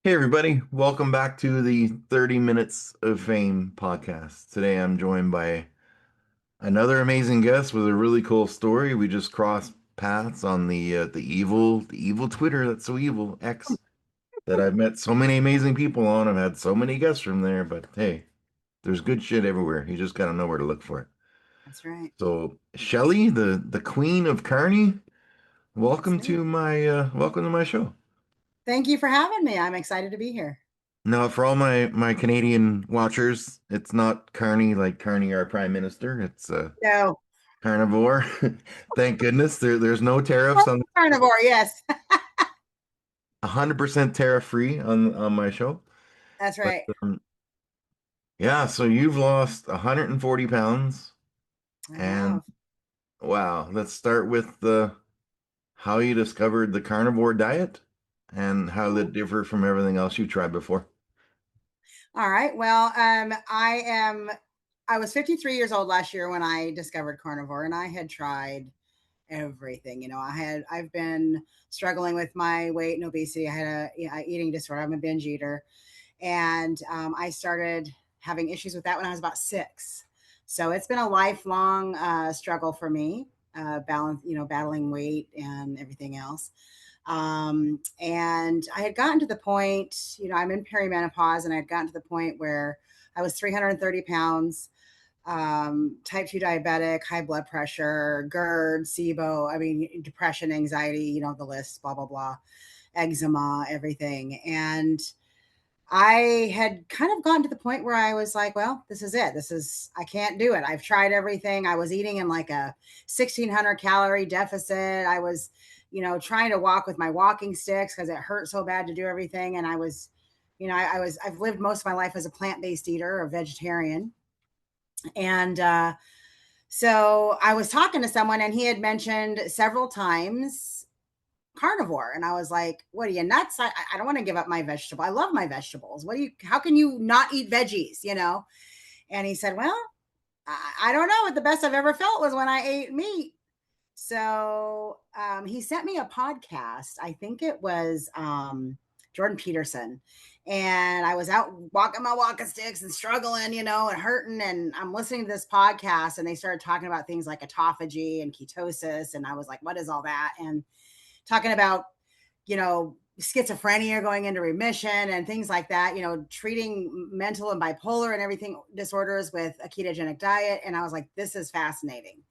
Hey, everybody. Welcome back to the 30 Minutes of Fame podcast. Today I'm joined by another amazing guest with a really cool story. We just crossed paths on the evil Twitter that's so evil, X, that I've met so many amazing people on. I've had so many guests from there, but hey, there's good shit everywhere. You just got to know where to look for it. That's right. So, Shelli, the Queen of Carni, That's me. welcome to my show. Thank you for having me. I'm excited to be here. Now, for all my Canadian watchers, it's not Carney like Carney, our Prime Minister. It's No, Carnivore. Thank goodness there's no tariffs on carnivore. Yes, 100% tariff free on my show. that's But right. yeah, so you've lost 140 pounds, I and have. wow, let's start with the how you discovered the carnivore diet and how that differ from everything else you tried before. All right. Well, I was 53 years old last year when I discovered carnivore, and I had tried everything. I've been struggling with my weight and obesity. I had a eating disorder. I'm a binge eater, and I started having issues with that when I was about 6. So it's been a lifelong struggle for me, battling weight and everything else. And I had gotten to the point, I'm in perimenopause, and I had gotten to the point where I was 330 pounds, type 2 diabetic, high blood pressure, GERD, SIBO, I mean, depression, anxiety, the list, blah, blah, blah, eczema, everything. And I had kind of gotten to the point where I was like, well, this is it. I can't do it. I've tried everything. I was eating in like a 1600 calorie deficit. I was, trying to walk with my walking sticks because it hurt so bad to do everything. And I was, I've lived most of my life as a plant based eater or vegetarian. And so I was talking to someone, and he had mentioned several times carnivore, and I was like, what are you, nuts? I don't want to give up my vegetable. I love my vegetables. How can you not eat veggies? And he said, well, I don't know, but the best I've ever felt was when I ate meat. So he sent me a podcast. I think it was Jordan Peterson. And I was out walking my walking sticks and struggling, and hurting. And I'm listening to this podcast, and they started talking about things like autophagy and ketosis. And I was like, what is all that? And talking about, schizophrenia going into remission and things like that, treating mental and bipolar and everything disorders with a ketogenic diet. And I was like, this is fascinating.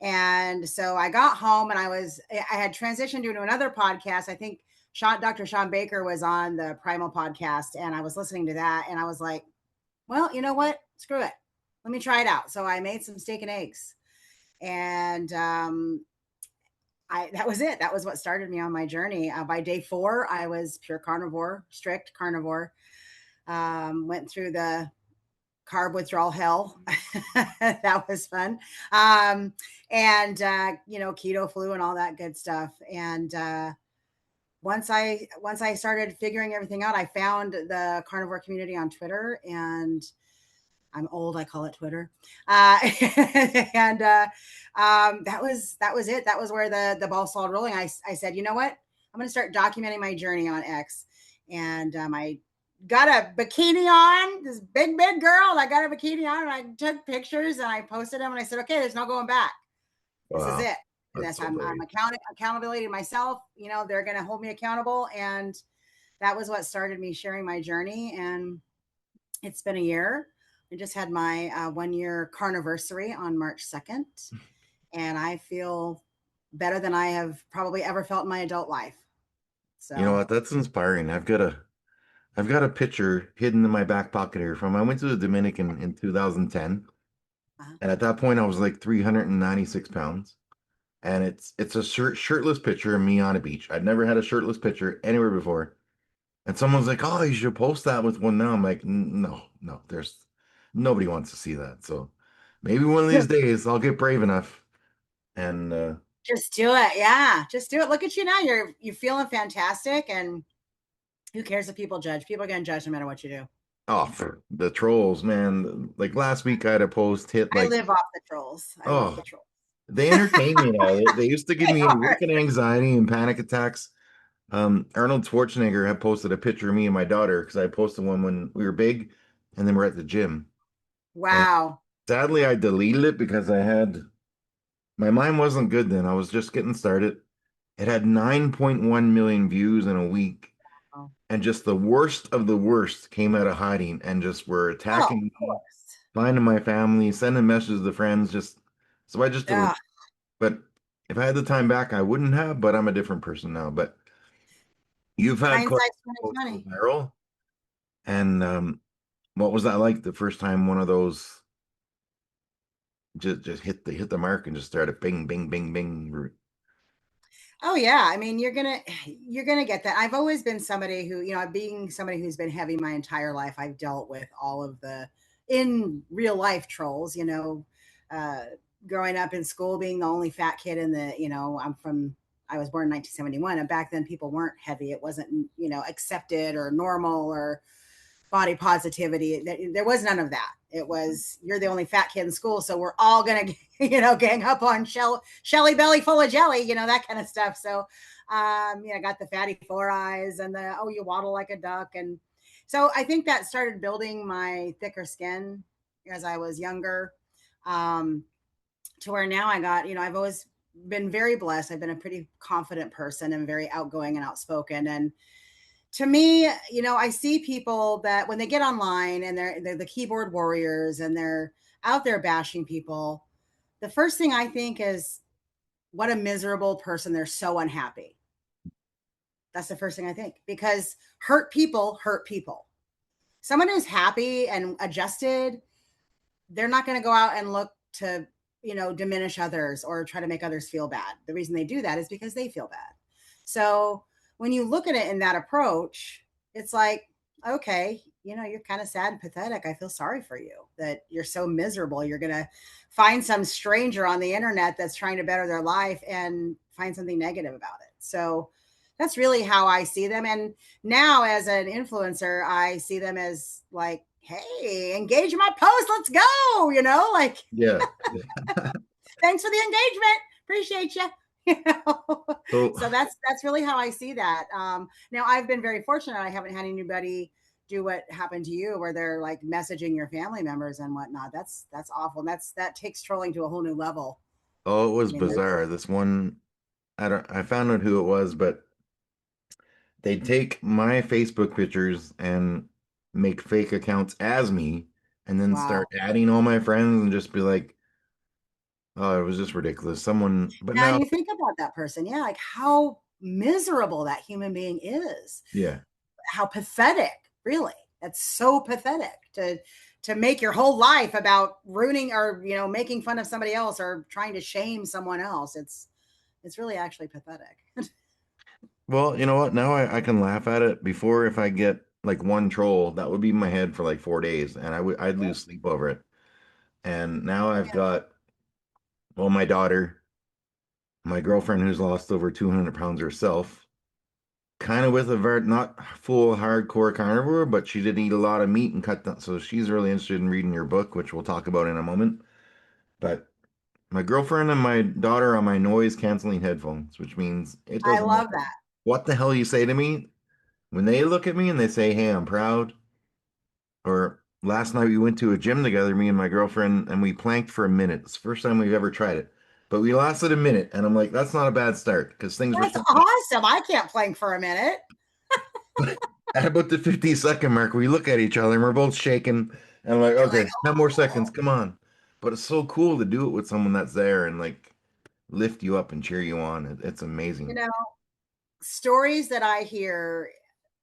And so I got home, and I had transitioned to another podcast. I think Dr. Sean Baker was on the Primal podcast, and I was listening to that, and I was like, well, you know what? Screw it. Let me try it out. So I made some steak and eggs, and that was it. That was what started me on my journey. By day 4, I was pure carnivore, strict carnivore. Went through the carb withdrawal hell. That was fun. And keto flu and all that good stuff. And once I started figuring everything out, I found the carnivore community on Twitter, and I'm old. I call it Twitter. And that was it. That was where the ball started rolling. I said, you know what? I'm going to start documenting my journey on X. And I got a bikini on, this big girl, and I got a bikini on, and I took pictures, and I posted them, and I said, okay, there's no going back. This is Wow, it. And that's that's so I'm brave. accountability to myself. They're going to hold me accountable. And that was what started me sharing my journey. And it's been a year. I just had my 1-year carniversary on March 2nd, and I feel better than I have probably ever felt in my adult life. You know So, what? That's inspiring. I've got a picture hidden in my back pocket here from I went to the Dominican in 2010. uh, And at that point I was like 396 pounds. And it's a shirtless picture of me on a beach. I'd never had a shirtless picture anywhere before. And someone's like, "Oh, you should post that with one now." I'm like, No, no, there's nobody wants to see that." So maybe one of these days I'll get brave enough and just do it. Yeah, just do it. Look at you now. You're feeling fantastic, and who cares if people judge? People are going to judge no matter what you do. oh, for the trolls, man. Like last week I had a post hit I like, live off the trolls. I love the oh, trolls. they entertain me now. They used to give They me are. wicked anxiety and panic attacks. Arnold Schwarzenegger had posted a picture of me and my daughter because I posted one when we were big, and then we're at the gym. And Wow. sadly, I deleted it because I had my mind wasn't good then. I was just getting started. It had 9.1 million views in a week, Oh, and just the worst of the worst came out of hiding and just were of attacking me, course. finding my family, sending messages to friends. Just so I just deleted. Yeah. But if I had the time back, I wouldn't have. But I'm a different person now. But you've had quite Hindsight's a post go 2020. viral, and what was that like the first time one of those just hit the mark and just started bing bing bing bing? Oh yeah, I mean you're gonna get that. I've always been somebody who, being somebody who's been heavy my entire life, I've dealt with all of the in real life trolls. Uh, Growing up in school, being the only fat kid in the, I was born in 1971, and back then people weren't heavy. It wasn't accepted or normal or body positivity. There was none of that. It was, you're the only fat kid in school, so we're all gonna, gang up on Shelly belly full of jelly, that kind of stuff. So, got the fatty four eyes and the you waddle like a duck, and so I think that started building my thicker skin as I was younger, um, to where now I got, I've always been very blessed. I've been a pretty confident person and very outgoing and outspoken, and to me, I see people that when they get online and they're the keyboard warriors and they're out there bashing people, the first thing I think is, what a miserable person. They're so unhappy. That's the first thing I think, because hurt people hurt people. Someone who's happy and adjusted, they're not going to go out and look to, diminish others or try to make others feel bad. The reason they do that is because they feel bad. So when you look at it in that approach, it's like, okay, you're kind of sad and pathetic. I feel sorry for you that you're so miserable. You're going to find some stranger on the internet that's trying to better their life and find something negative about it. So that's really how I see them. And now as an influencer, I see them as like, hey, engage my post. Let's go. Like, Yeah. thanks for the engagement. Appreciate you. So, So that's really how I see that. Now I've been very fortunate. I haven't had anybody do what happened to you, where they're like messaging your family members and whatnot. That's awful. And that takes trolling to a whole new level. oh, it I was mean, bizarre. This one, I found out who it was, but they'd take my Facebook pictures and make fake accounts as me, and then wow. start adding all my friends and just be like, oh, it was just ridiculous. Someone, but Now now, you think about that person, yeah, like how miserable that human being is, yeah. how pathetic, really. That's so pathetic to make your whole life about ruining or making fun of somebody else or trying to shame someone else. It's really actually pathetic. Well, you know what? Now I can laugh at it. Before, if I get like one troll, that would be in my head for like 4 days, and I'd lose sleep over it. And now I've got, well, my daughter, my girlfriend who's lost over 200 pounds herself, kind of with a very not full hardcore carnivore, but she did eat a lot of meat and cut down. So she's really interested in reading your book, which we'll talk about in a moment. But my girlfriend and my daughter on my noise canceling headphones, which means it I doesn't love matter that. what the hell you say to me. When they look at me and they say, "Hey, I'm proud," or last night we went to a gym together, me and my girlfriend, and we planked for a minute. It's the first time we've ever tried it. But we lasted a minute, and I'm like, that's not a bad start because things were That's changing. awesome. I can't plank for a minute. But at about the 50-second mark, we look at each other and we're both shaking and like, You're like, okay, 10 more oh, seconds, come on. But it's so cool to do it with someone that's there and like lift you up and cheer you on. It's you amazing. know, stories that I hear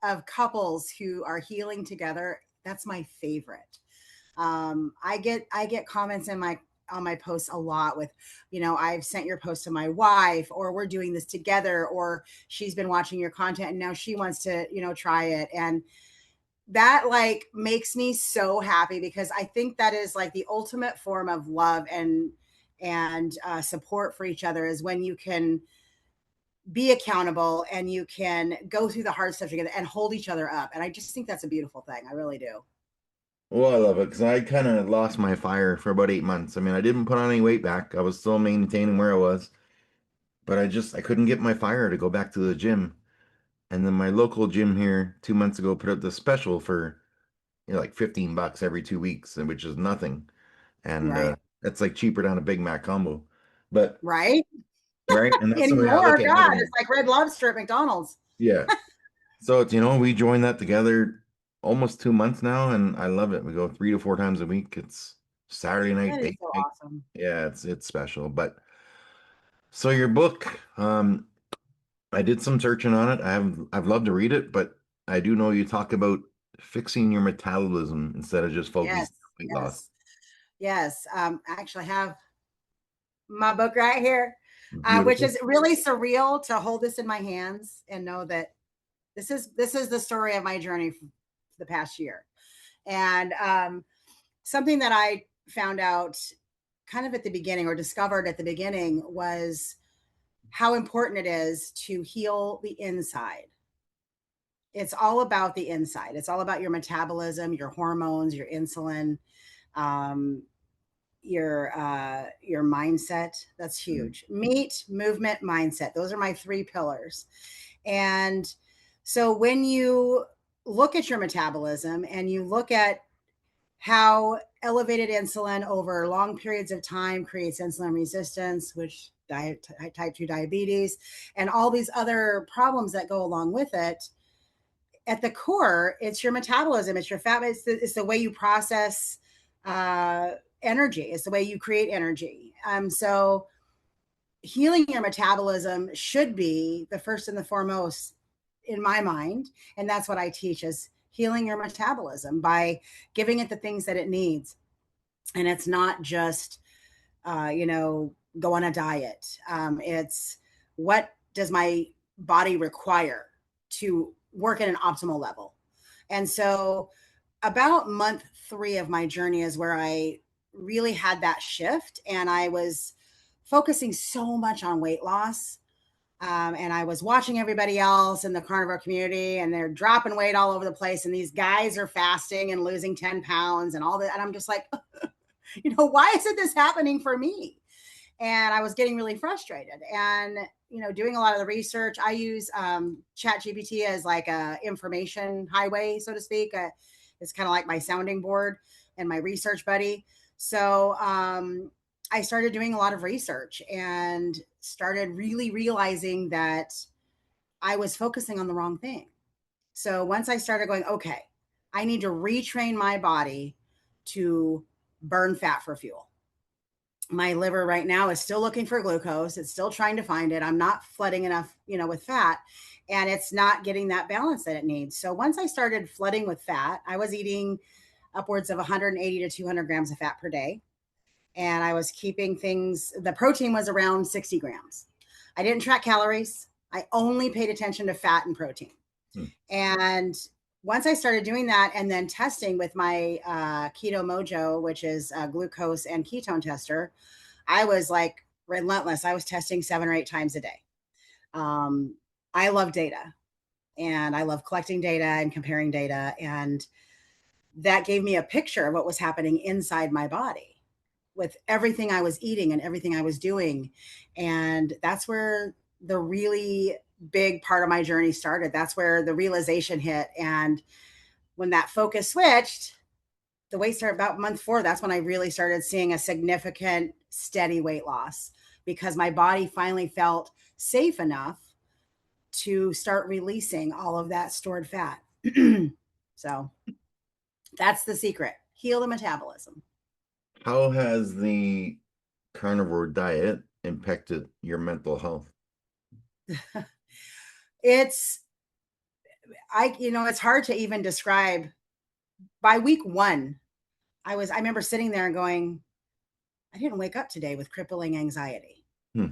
of couples who are healing together, that's my favorite. I get comments in my on my posts a lot with, I've sent your post to my wife, or we're doing this together, or she's been watching your content and now she wants to, try it. And that like makes me so happy, because I think that is like the ultimate form of love and support for each other, is when you can be accountable and you can go through the hard stuff together and hold each other up. And I just think that's a beautiful thing. I really do. Well, I love it because I kind of lost my fire for about 8 months. I mean, I didn't put on any weight back. I was still maintaining where I was, but I couldn't get my fire to go back to the gym. And then my local gym here 2 months ago put up the special for like $15 every 2 weeks, and which is nothing. And Right. it's like cheaper than a Big Mac combo. But Right. right, and that's the way I Anymore. look at God, everything. it's like Red Lobster at McDonald's. Yeah. So it's, we joined that together almost 2 months now, and I love it. We go 3 to 4 times a week. It's Saturday night, That is date so night. awesome. Yeah, it's special. But so your book, I did some searching on it. I've loved to read it, but I do know you talk about fixing your metabolism instead of just focusing Yes. on weight loss. Yes. Yes. I actually have my book right here, which Beautiful. is really surreal to hold this in my hands and know that this is the story of my journey for the past year. And something that I found out kind of at the beginning, or discovered at the beginning, was how important it is to heal the inside. It's all about the inside. It's all about your metabolism, your hormones, your insulin, um, your mindset. That's Mm. huge. Meat, movement, mindset. Those are my three pillars. And so when you look at your metabolism and you look at how elevated insulin over long periods of time creates insulin resistance, which type 2 diabetes, and all these other problems that go along with it, at the core, it's your metabolism, it's your fat, it's the way you process uh, energy, it's the way you create energy. So healing your metabolism should be the first and the foremost in my mind, and that's what I teach, is healing your metabolism by giving it the things that it needs. And it's not just go on a diet. It's, what does my body require to work at an optimal level? And so about month 3 of my journey is where I really had that shift, and I was focusing so much on weight loss. And I was watching everybody else in the carnivore community, and they're dropping weight all over the place. And these guys are fasting and losing 10 pounds and all that. And I'm just like, why isn't this happening for me? And I was getting really frustrated. And, doing a lot of the research, I use Chat GPT as like a information highway, so to speak. It's kind of like my sounding board and my research buddy. So I started doing a lot of research and started really realizing that I was focusing on the wrong thing. So once I started going, okay, I need to retrain my body to burn fat for fuel. My liver right now is still looking for glucose. It's still trying to find it. I'm not flooding enough, with fat, and it's not getting that balance that it needs. So once I started flooding with fat, I was eating upwards of 180 to 200 grams of fat per day. And I was keeping things, the protein was around 60 grams. I didn't track calories. I only paid attention to fat and protein. Hmm. And once I started doing that and then testing with my Keto Mojo, which is a glucose and ketone tester, I was like relentless. I was testing 7 or 8 times a day. Um, I love data, and I love collecting data and comparing data. And that gave me a picture of what was happening inside my body with everything I was eating and everything I was doing. And that's where the really big part of my journey started. That's where the realization hit. And when that focus switched, the weight started about month 4. That's when I really started seeing a significant, steady weight loss, because my body finally felt safe enough to start releasing all of that stored fat. So that's the secret. Heal the metabolism. How has the carnivore diet impacted your mental health? It's it's hard to even describe. By week 1, I remember sitting there and going, I didn't wake up today with crippling anxiety. Hmm.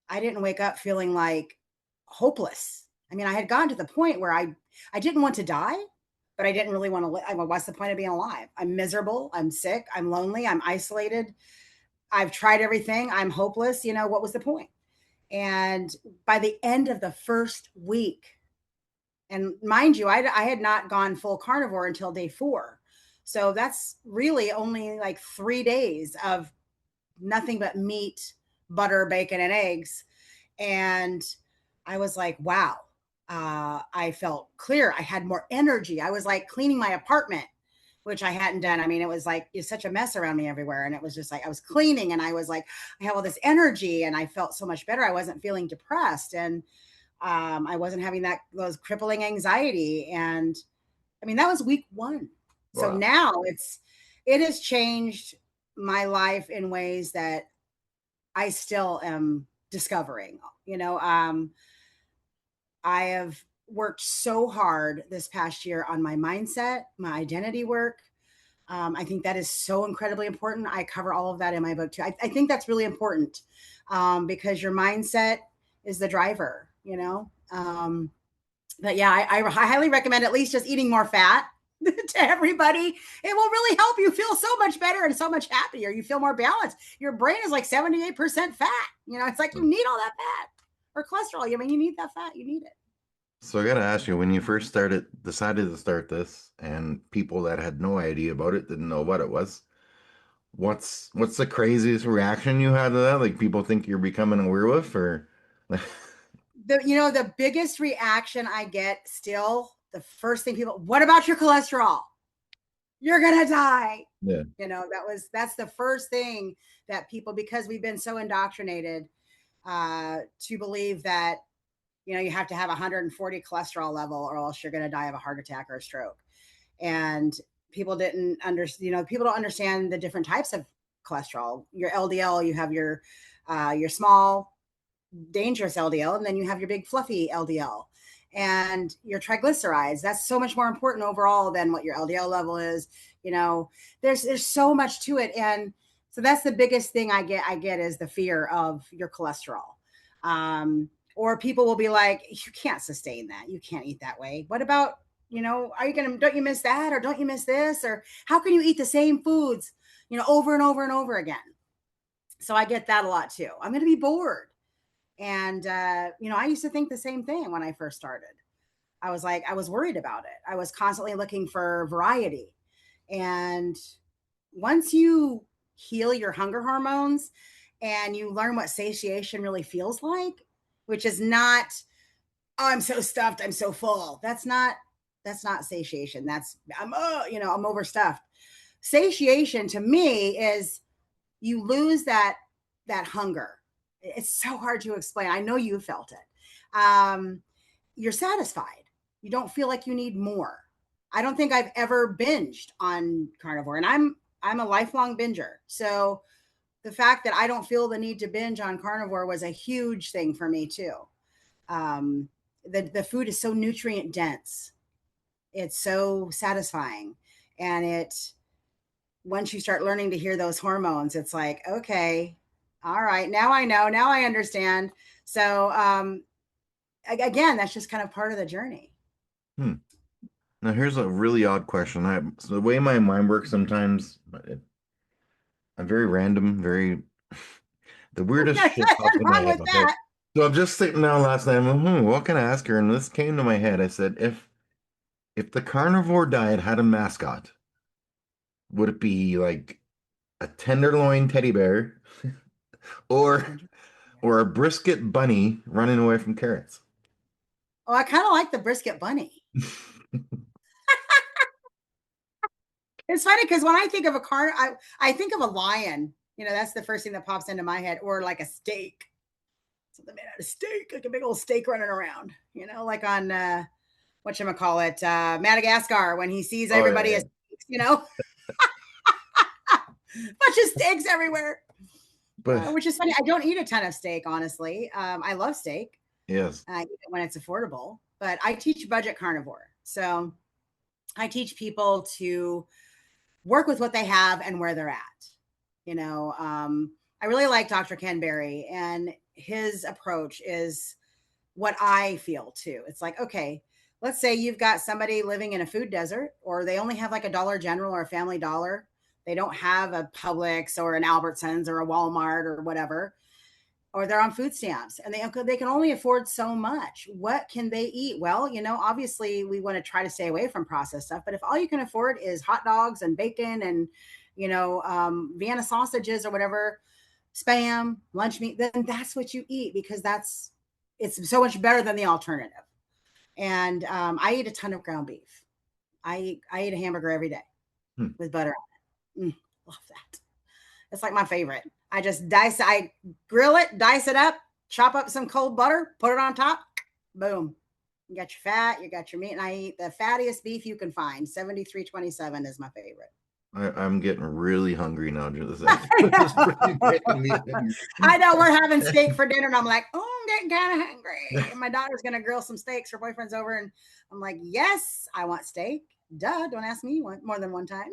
I didn't wake up feeling like hopeless. I mean, I had gotten to the point where I didn't want to die, but I didn't really want to live. I mean, what's the point of being alive? I'm miserable. I'm sick. I'm lonely. I'm isolated. I've tried everything. I'm hopeless. What was the point? And by the end of the first week, and mind you, I had not gone full carnivore until day 4. So that's really only like 3 days of nothing but meat, butter, bacon, and eggs. And I was like, wow, I felt clear. I had more energy. I was like cleaning my apartment, which I hadn't done. I mean, it was like it's such a mess around me everywhere. And it was just like I was cleaning and I was like, I have all this energy and I felt so much better. I wasn't feeling depressed and I wasn't having those crippling anxiety. And I mean, that was week 1. So Wow. now it has changed my life in ways that I still am discovering. You know, I have worked so hard this past year on my mindset, my identity work. I think that is so incredibly important. I cover all of that in my book too. I think that's really important because your mindset is the driver, you know? But yeah, I highly recommend at least just eating more fat to everybody. It will really help you feel so much better and so much happier. You feel more balanced. Your brain is like 78% fat. You know, it's like you need all that fat or cholesterol. I mean, you need that fat. You need it. So I got to ask you, when you first decided to start this, and people that had no idea about it didn't know what it was, what's the craziest reaction you had to that? Like people think you're becoming a werewolf, or The biggest reaction I get still, the first thing people, what about your cholesterol? You're gonna die. yeah, That's the first thing that people, because we've been so indoctrinated to believe that you have to have 140 cholesterol level or else you're going to die of a heart attack or a stroke. And people didn't understand, people don't understand the different types of cholesterol. Your LDL, you have your small dangerous LDL, and then you have your big fluffy LDL and your triglycerides. That's so much more important overall than what your LDL level is. There's so much to it. And so that's the biggest thing I get is the fear of your cholesterol. Or people will be like, you can't sustain that. You can't eat that way. What about, don't you miss that? Or don't you miss this? Or how can you eat the same foods, over and over and over again? So I get that a lot too. I'm going to be bored. And, I used to think the same thing when I first started. I was like, I was worried about it. I was constantly looking for variety. And once you heal your hunger hormones and you learn what satiation really feels like, which is not, oh, I'm so stuffed, I'm so full. That's not satiation. I'm overstuffed. Satiation to me is you lose that hunger. It's so hard to explain. I know you felt it. You're satisfied. You don't feel like you need more. I don't think I've ever binged on carnivore, and I'm a lifelong binger. So the fact that I don't feel the need to binge on carnivore was a huge thing for me too. The food is so nutrient dense. It's so satisfying, and once you start learning to hear those hormones, it's like, okay, all right, now I know, now I understand. So again, that's just kind of part of the journey. hmm. Now here's a really odd question. So the way my mind works sometimes, I'm very random, very the weirdest There's shit pops nothing in my wrong head. with Okay, that. so I'm just sitting down last night. What can I ask her? And this came to my head. I said, if the carnivore diet had a mascot, would it be like a tenderloin teddy bear or or a brisket bunny running away from carrots? Oh, I kind of like the brisket bunny. It's funny because when I think of I think of a lion. That's the first thing that pops into my head, or like a steak, something made out of steak, like a big old steak running around. Like on whatchamacallit, Madagascar, when he sees Oh yeah, everybody as yeah. steaks, bunch of steaks everywhere. But Which is funny. I don't eat a ton of steak, honestly. I love steak. yes. I eat it when it's affordable, but I teach budget carnivore. So I teach people to work with what they have and where they're at. I really like Dr. Ken Berry, and his approach is what I feel too. It's like, okay, let's say you've got somebody living in a food desert, or they only have like a Dollar General or a Family Dollar. They don't have a Publix or an Albertsons or a Walmart or whatever, or they're on food stamps and they can only afford so much. What can they eat? Well, obviously we want to try to stay away from processed stuff, but if all you can afford is hot dogs and bacon and Vienna sausages or whatever, spam, lunch meat, then that's what you eat, because it's so much better than the alternative. And I eat a ton of ground beef. I eat a hamburger every day Hmm. with butter on it. Love that. It's like my favorite. I grill it, dice it up, chop up some cold butter, put it on top. Boom. You got your fat, you got your meat, and I eat the fattiest beef you can find. 7327 is my favorite. I'm getting really hungry now. Just this making me hungry. I know we're having steak for dinner, and I'm like, oh, I'm getting kind of hungry. And my daughter's gonna grill some steaks. Her boyfriend's over, and I'm like, yes, I want steak. Duh, don't ask me more than one time.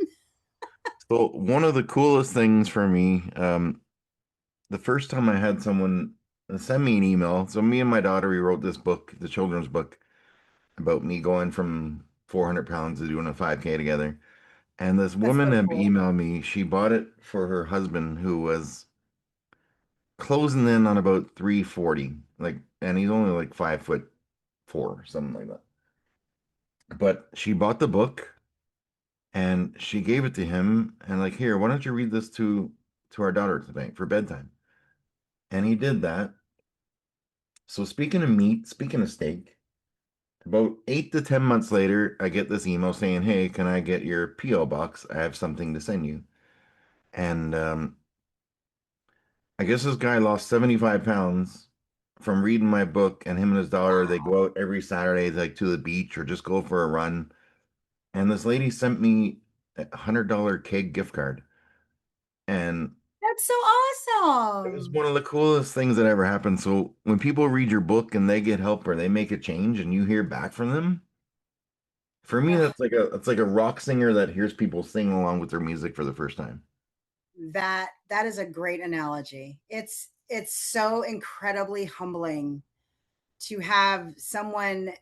So one of the coolest things for me, the first time I had someone send me an email. So me and my daughter, we wrote this book, the children's book, about me going from 400 pounds to doing a 5K together. And this That's woman so had cool. emailed me. She bought it for her husband who was closing in on about 340. Like, and he's only like 5'4", something like that. But she bought the book and she gave it to him and like, here, why don't you read this to our daughter tonight for bedtime? And he did that. So speaking of meat, speaking of steak, about 8 to 10 months later, I get this email saying, "Hey, can I get your PO box? I have something to send you." And I guess this guy lost 75 pounds from reading my book, and him and his daughter, they go out every Saturday like to the beach or just go for a run. And this lady sent me a $100 keg gift card. And That's so it was awesome. one of the coolest things that ever happened. So when people read your book and they get help or they make a change and you hear back from them, for me, Ugh, that's like a rock singer that hears people sing along with their music for the first time. that is a great analogy. It's so incredibly humbling to have someone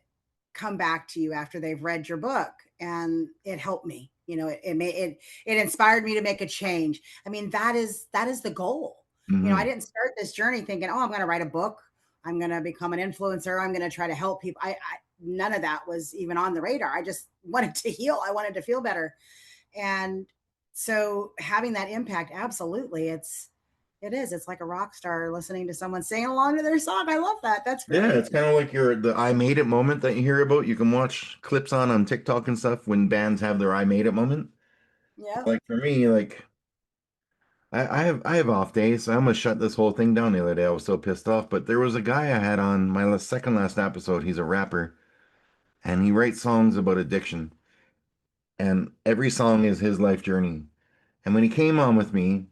come back to you after they've read your book, and it helped me. It inspired me to make a change. I mean, that is the goal. I Hmm. didn't start this journey thinking, oh, I'm going to write a book, I'm going to become an influencer, I'm going to try to help people. None of that was even on the radar. I just wanted to heal, I wanted to feel better. And so having that impact, absolutely, it's like a rock star listening to someone sing along to their song. I love that. That's Yeah, great. it's kind of like the I made it moment that you hear about. You can watch clips on TikTok and stuff when bands have their I made it moment. Yep. Like for me, like I have off days. I almost shut this whole thing down the other day. I was so pissed off. But there was a guy I had on my second last episode. He's a rapper and he writes songs about addiction. And every song is his life journey. And when he came on with me,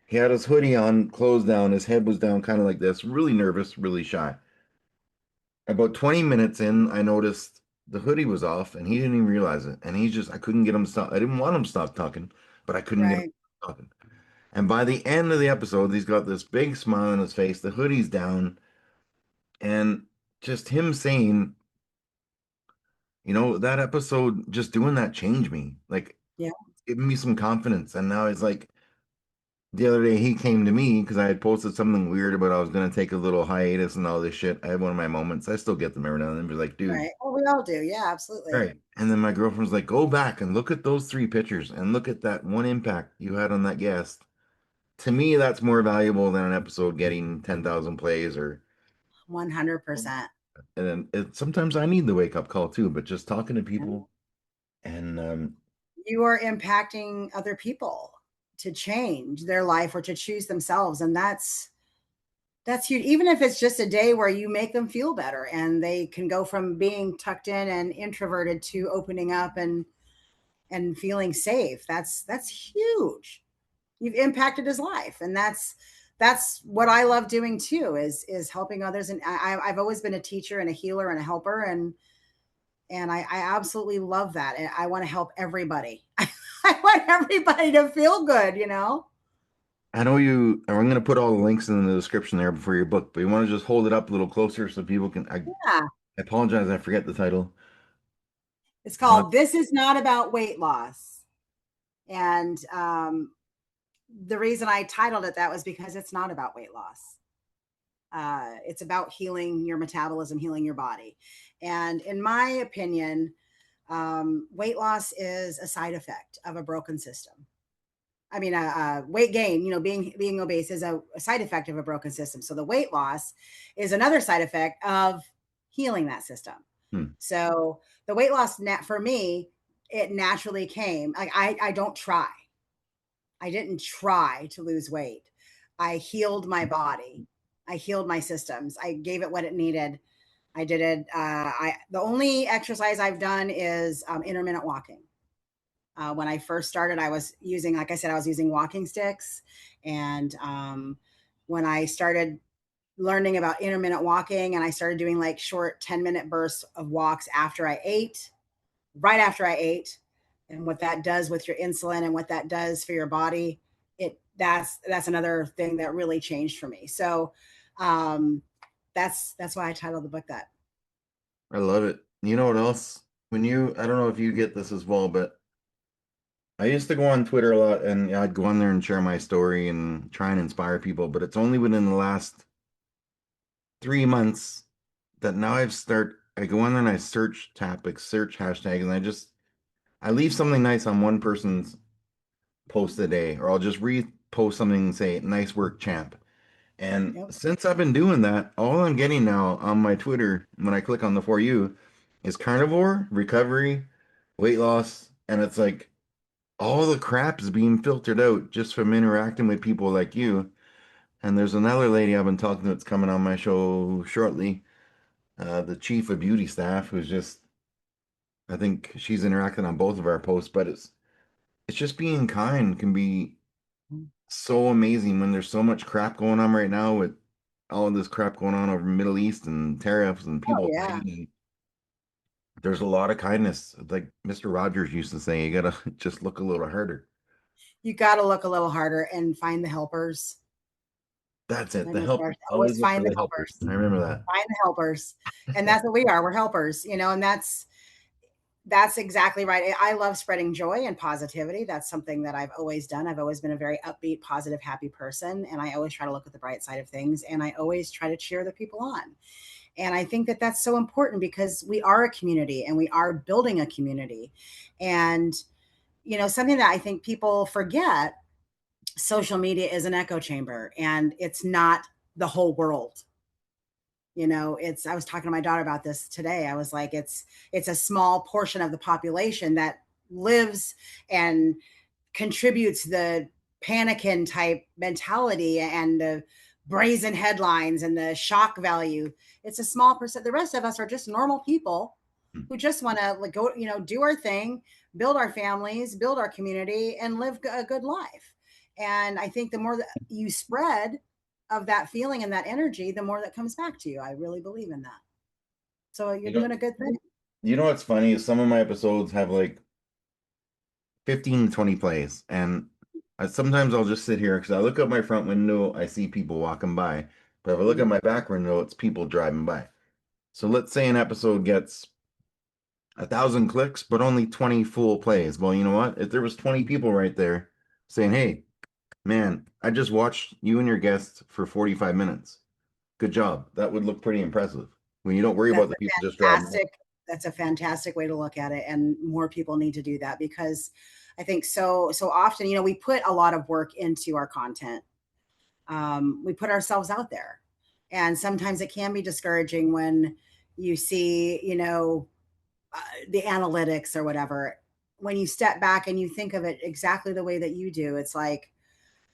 he had his hoodie on, closed down, his head was down, kind of like this, really nervous, really shy. About 20 minutes in, I noticed the hoodie was off and he didn't even realize it. And I couldn't get him to stop. I didn't want him to stop talking, but I couldn't get him Right. to stop talking. And by the end of the episode, he's got this big smile on his face, the hoodie's down, and just him saying, that episode, just doing that changed me. Like, Yeah. giving me some confidence. And now it's like the other day he came to me because I had posted something weird about I was going to take a little hiatus and all this shit. I had one of my moments. I still get them every now and then. Be like, dude, Right. Oh, we all do. Yeah, all absolutely. right. And then my girlfriend's like, go back and look at those three pictures and look at that one impact you had on that guest. To me, that's more valuable than an episode getting 10,000 plays or, 100%. and then sometimes I need the wake up call too, but just talking to Yeah. people and, You are impacting other people to change their life or to choose themselves. And that's huge. Even if it's just a day where you make them feel better and they can go from being tucked in and introverted to opening up and feeling safe. That's huge. You've impacted his life. And that's what I love doing too, is helping others. And I've always been a teacher and a healer and a helper. And I absolutely love that. And I want to help everybody. I want everybody to feel good. I know I'm going to put all the links in the description there before your book, but you want to just hold it up a little closer so people can, Yeah. I apologize. I forget the title. It's Uh, called This Is Not About Weight Loss. And the reason I titled it that was because it's not about weight loss. It's about healing your metabolism, healing your body. And in my opinion, weight loss is a side effect of a broken system. I mean, weight gain, being obese is a side effect of a broken system. So the weight loss is another side effect of healing that system. Hmm. So the weight loss net for me, it naturally came. Like I don't try. I didn't try to lose weight. I healed my body. I healed my systems. I gave it what it needed. I did it. The only exercise I've done is intermittent walking. When I first started, I was using, like I said, I was using walking sticks. And when I started learning about intermittent walking and I started doing like short 10-minute bursts of walks after I ate, right after I ate, and what that does with your insulin and what that does for your body, that's another thing that really changed for me. So um, that's why I titled the book that. I love it. You know what else? I don't know if you get this as well, but I used to go on Twitter a lot and I'd go on there and share my story and try and inspire people, but it's only within the last 3 months that now I go on there and I search topics, search hashtags, and I leave something nice on one person's post a day, or I'll just repost something and say, nice work, champ. And Yep. since I've been doing that, all I'm getting now on my Twitter when I click on the For You is carnivore, recovery, weight loss, and it's like all the crap is being filtered out just from interacting with people like you. And there's another lady I've been talking to that's coming on my show shortly, the chief of beauty staff, who's just, I think she's interacting on both of our posts, but it's just being kind can be so amazing when there's so much crap going on right now with all of this crap going on over Middle East and tariffs and Oh people yeah. fighting. And there's a lot of kindness. Like Mr. Rogers used to say, you gotta just look a little harder. You got to look a little harder and find the helpers. That's it. Like The Mr. help. Rogers, Always always look for find the the helpers. helpers. I remember that. Find the helpers. And that's what we are. We're helpers, and that's exactly right. I love spreading joy and positivity. That's something that I've always done. I've always been a very upbeat, positive, happy person. And I always try to look at the bright side of things. And I always try to cheer the people on. And I think that that's so important because we are a community and we are building a community. And, something that I think people forget, social media is an echo chamber and it's not the whole world. I was talking to my daughter about this today. I was like, it's a small portion of the population that lives and contributes the panikin type mentality and the brazen headlines and the shock value. It's a small percent. The rest of us are just normal people who just want to like go, do our thing, build our families, build our community, and live a good life. And I think the more that you spread of that feeling and that energy, the more that comes back to you. I really believe in that. So you're You know, doing a good thing. you know what's funny is some of my episodes have like 15 to 20 plays, and sometimes I'll just sit here because I look out my front window, I see people walking by. But if I look at Mhm. my back window, it's people driving by. So let's say an episode gets 1,000 clicks, but only 20 full plays. Well, you know what? If there was 20 people right there saying, "Hey, man, I just watched you and your guest for 45 minutes. Good job." That would look pretty impressive when you don't worry about That's the people just a driving by. fantastic. That's a fantastic way to look at it, and more people need to do that because I think so often, we put a lot of work into our content. We put ourselves out there, and sometimes it can be discouraging when you see, the analytics or whatever. When you step back and you think of it exactly the way that you do, it's like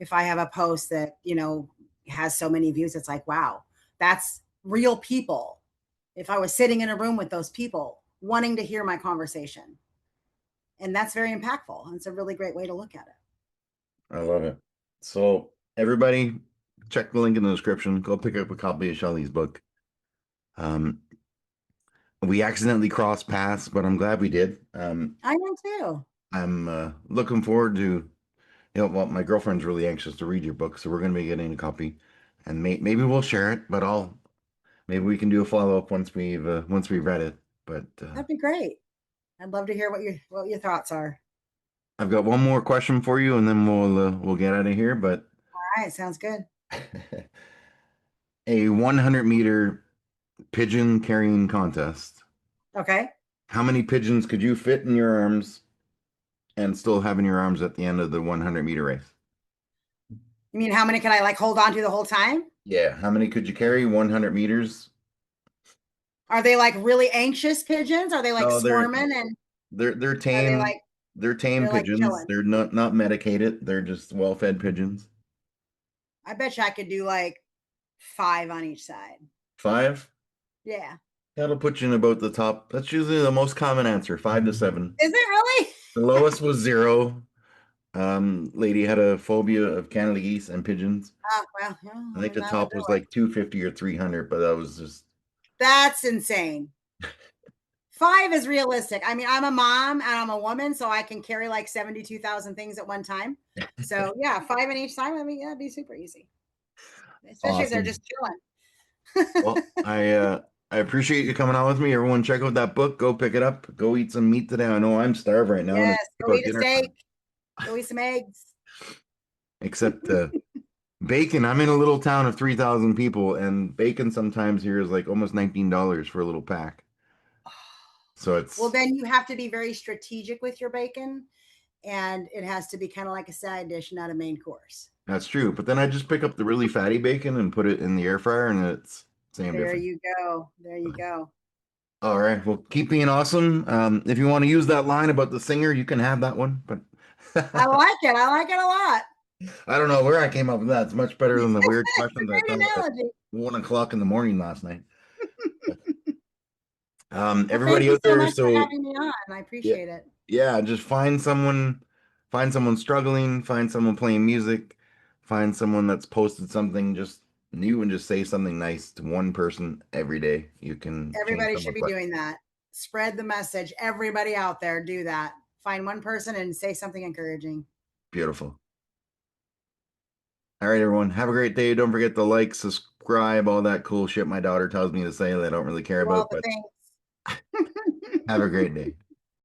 if I have a post that, has so many views, it's like, wow, that's real people. If I was sitting in a room with those people wanting to hear my conversation. And that's very impactful. It's a really great way to look at it. I love it. So, everybody, check the link in the description. Go pick up a copy of Shelli's book. Um, we accidentally crossed paths, but I'm glad we did. I am too. I'm looking forward to, well, my girlfriend's really anxious to read your book, so we're going to be getting a copy, and maybe we'll share it. But maybe we can do a follow up once we've read it. But That'd be great. I'd love to hear what your thoughts are. I've got one more question for you, and then we'll get out of here. But All right, sounds good. a 100-meter pigeon carrying contest. Okay. How many pigeons could you fit in your arms and still have in your arms at the end of the 100-meter race? You mean how many can I like hold on to the whole time? Yeah, how many could you carry? 100 meters. Are they like really anxious pigeons? Are they like No, squirming and they're are they tame. like They're tame they're like pigeons. chilling? They're not medicated. They're just well-fed pigeons. I bet you I could do like 5 on each side. 5? Yeah. That'll put you in about the top. That's usually the most common answer, 5 to 7. Is it really? The lowest was 0. Lady had a phobia of Canada geese and pigeons. Oh, well, yeah, I I think mean, the that would top do was it. like 250 or 300, but that was just That's insane. 5 is realistic. I mean, I'm a mom and I'm a woman, so I can carry like 72,000 things at one time. So yeah, 5 on each side. I mean, that'd be super easy, especially if they're awesome. just chilling. Well, I appreciate you coming on with me. Everyone, check out that book. Go pick it up. Go eat some meat today. I know I'm starved right now, and Yes, it's go about eat a dinner steak, time. go eat some eggs. Except bacon. I'm in a little town of 3,000 people, and bacon sometimes here is like almost $19 for a little pack. So Well, it's then you have to be very strategic with your bacon, and it has to be kind of like a side dish, not a main course. that's true. But then I just pick up the really fatty bacon and put it in the air fryer, and it's same There difference. you go. There you go. All right. Well, keep being awesome. If you want to use that line about the singer, you can have that one. But I like it. I like it a lot. I don't know where I came up with that. It's much better than the weird It's a questions I great thought of at analogy. 1 o'clock in the morning last night. Well, thank Everybody you out so there, much for so having me on. I yeah, appreciate it. yeah, just find someone struggling, find someone playing music, find someone that's posted something just new and just say something nice to one person every day. You can change Everybody should someone's be life. doing that. Spread the message. Everybody out there, do that. Find one person and say something encouraging. Beautiful. All right, everyone. Have a great day. Don't forget to like, subscribe, all that cool shit my daughter tells me to say that I don't really care Do all about, the but things. have a great day.